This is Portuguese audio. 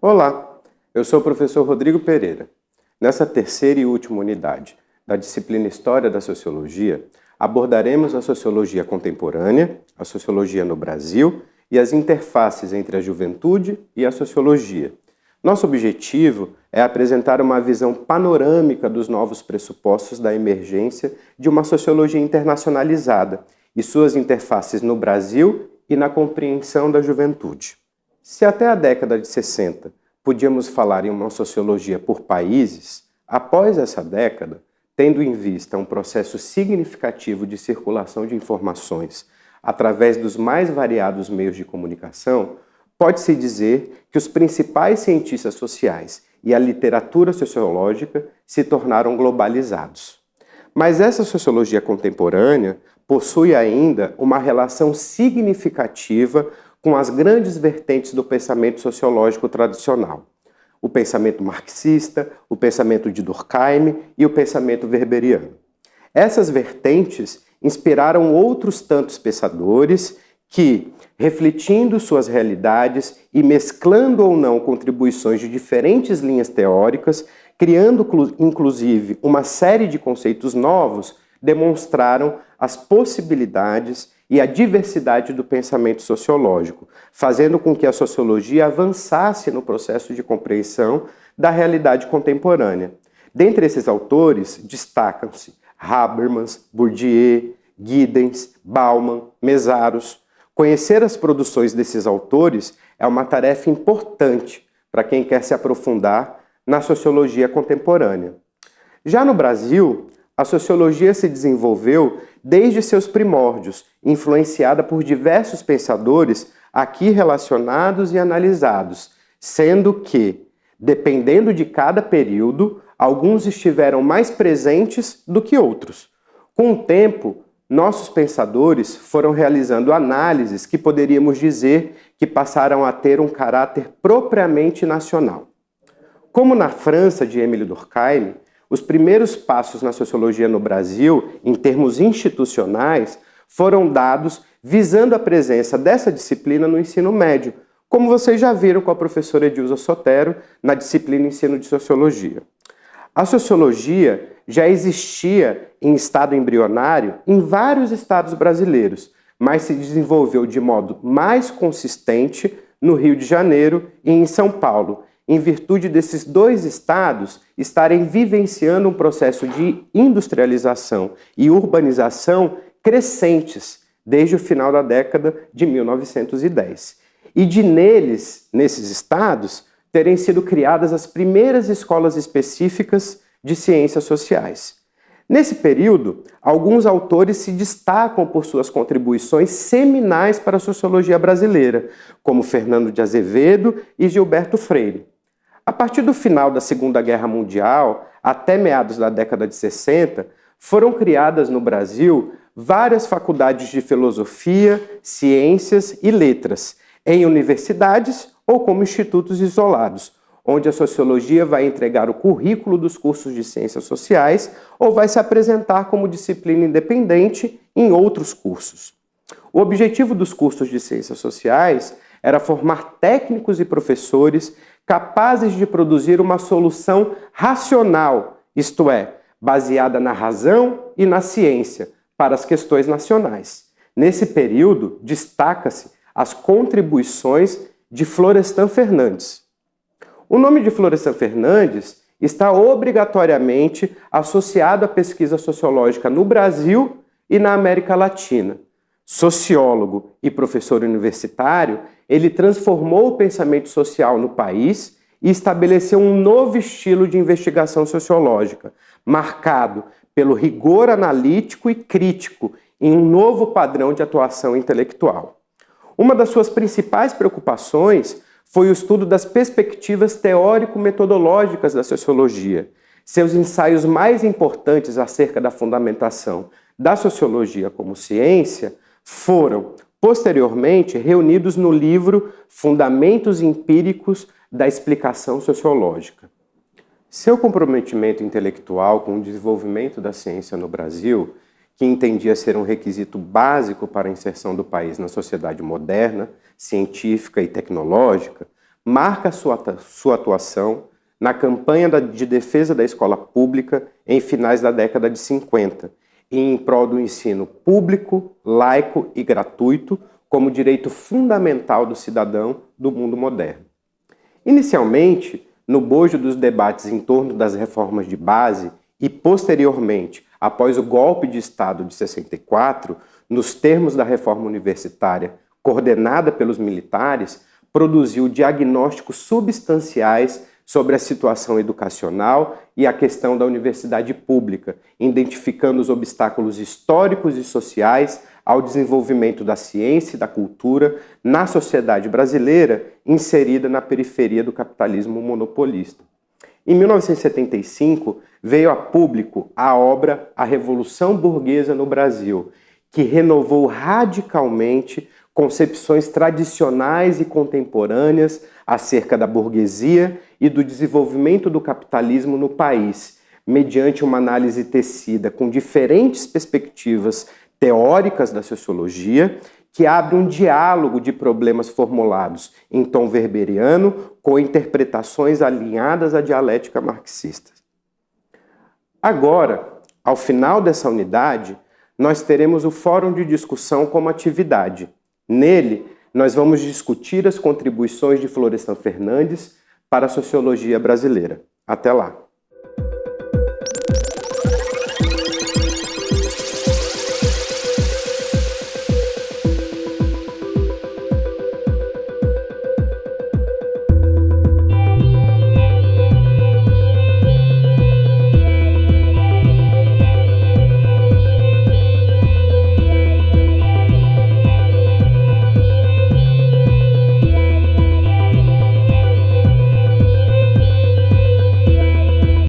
Olá, eu sou o professor Rodrigo Pereira. Nessa terceira e última unidade da disciplina História da Sociologia, abordaremos a sociologia contemporânea, a sociologia no Brasil e as interfaces entre a juventude e a sociologia. Nosso objetivo é apresentar uma visão panorâmica dos novos pressupostos da emergência de uma sociologia internacionalizada e suas interfaces no Brasil e na compreensão da juventude. Se até a década de 60 podíamos falar em uma sociologia por países, após essa década, tendo em vista um processo significativo de circulação de informações através dos mais variados meios de comunicação, pode-se dizer que os principais cientistas sociais e a literatura sociológica se tornaram globalizados. Mas essa sociologia contemporânea possui ainda uma relação significativa com as grandes vertentes do pensamento sociológico tradicional: o pensamento marxista, o pensamento de Durkheim e o pensamento weberiano. Essas vertentes inspiraram outros tantos pensadores que, refletindo suas realidades e mesclando ou não contribuições de diferentes linhas teóricas, criando inclusive uma série de conceitos novos, demonstraram as possibilidades e a diversidade do pensamento sociológico, fazendo com que a sociologia avançasse no processo de compreensão da realidade contemporânea. Dentre esses autores, destacam-se Habermas, Bourdieu, Giddens, Bauman, Mésaros. Conhecer as produções desses autores é uma tarefa importante para quem quer se aprofundar na sociologia contemporânea. Já no Brasil, a sociologia se desenvolveu desde seus primórdios, influenciada por diversos pensadores aqui relacionados e analisados, sendo que, dependendo de cada período, alguns estiveram mais presentes do que outros. Com o tempo, nossos pensadores foram realizando análises que poderíamos dizer que passaram a ter um caráter propriamente nacional. Como na França de Émile Durkheim, os primeiros passos na sociologia no Brasil, em termos institucionais, foram dados visando a presença dessa disciplina no ensino médio, como vocês já viram com a professora Edilza Sotero na disciplina Ensino de Sociologia. A sociologia já existia em estado embrionário em vários estados brasileiros, mas se desenvolveu de modo mais consistente no Rio de Janeiro e em São Paulo, em virtude desses dois estados estarem vivenciando um processo de industrialização e urbanização crescentes desde o final da década de 1910. E nesses estados, terem sido criadas as primeiras escolas específicas de ciências sociais. Nesse período, alguns autores se destacam por suas contribuições seminais para a sociologia brasileira, como Fernando de Azevedo e Gilberto Freire. A partir do final da Segunda Guerra Mundial, até meados da década de 60, foram criadas no Brasil várias faculdades de filosofia, ciências e letras, em universidades ou como institutos isolados, onde a sociologia vai entregar o currículo dos cursos de ciências sociais ou vai se apresentar como disciplina independente em outros cursos. O objetivo dos cursos de ciências sociais era formar técnicos e professores capazes de produzir uma solução racional, isto é, baseada na razão e na ciência, para as questões nacionais. Nesse período, destaca-se as contribuições de Florestan Fernandes. O nome de Florestan Fernandes está obrigatoriamente associado à pesquisa sociológica no Brasil e na América Latina. Sociólogo e professor universitário, ele transformou o pensamento social no país e estabeleceu um novo estilo de investigação sociológica, marcado pelo rigor analítico e crítico em um novo padrão de atuação intelectual. Uma das suas principais preocupações foi o estudo das perspectivas teórico-metodológicas da sociologia. Seus ensaios mais importantes acerca da fundamentação da sociologia como ciência foram, posteriormente, reunidos no livro Fundamentos Empíricos da Explicação Sociológica. Seu comprometimento intelectual com o desenvolvimento da ciência no Brasil, que entendia ser um requisito básico para a inserção do país na sociedade moderna, científica e tecnológica, marca sua atuação na campanha de defesa da escola pública em finais da década de 50, e em prol do ensino público, laico e gratuito como direito fundamental do cidadão do mundo moderno. Inicialmente, no bojo dos debates em torno das reformas de base e, posteriormente, após o golpe de Estado de 64, nos termos da reforma universitária coordenada pelos militares, produziu diagnósticos substanciais sobre a situação educacional e a questão da universidade pública, identificando os obstáculos históricos e sociais ao desenvolvimento da ciência e da cultura na sociedade brasileira inserida na periferia do capitalismo monopolista. Em 1975, veio a público a obra A Revolução Burguesa no Brasil, que renovou radicalmente concepções tradicionais e contemporâneas acerca da burguesia e do desenvolvimento do capitalismo no país, mediante uma análise tecida com diferentes perspectivas teóricas da sociologia, que abre um diálogo de problemas formulados em tom weberiano com interpretações alinhadas à dialética marxista. Agora, ao final dessa unidade, nós teremos o Fórum de Discussão como atividade. Nele, nós vamos discutir as contribuições de Florestan Fernandes para a sociologia brasileira. Até lá!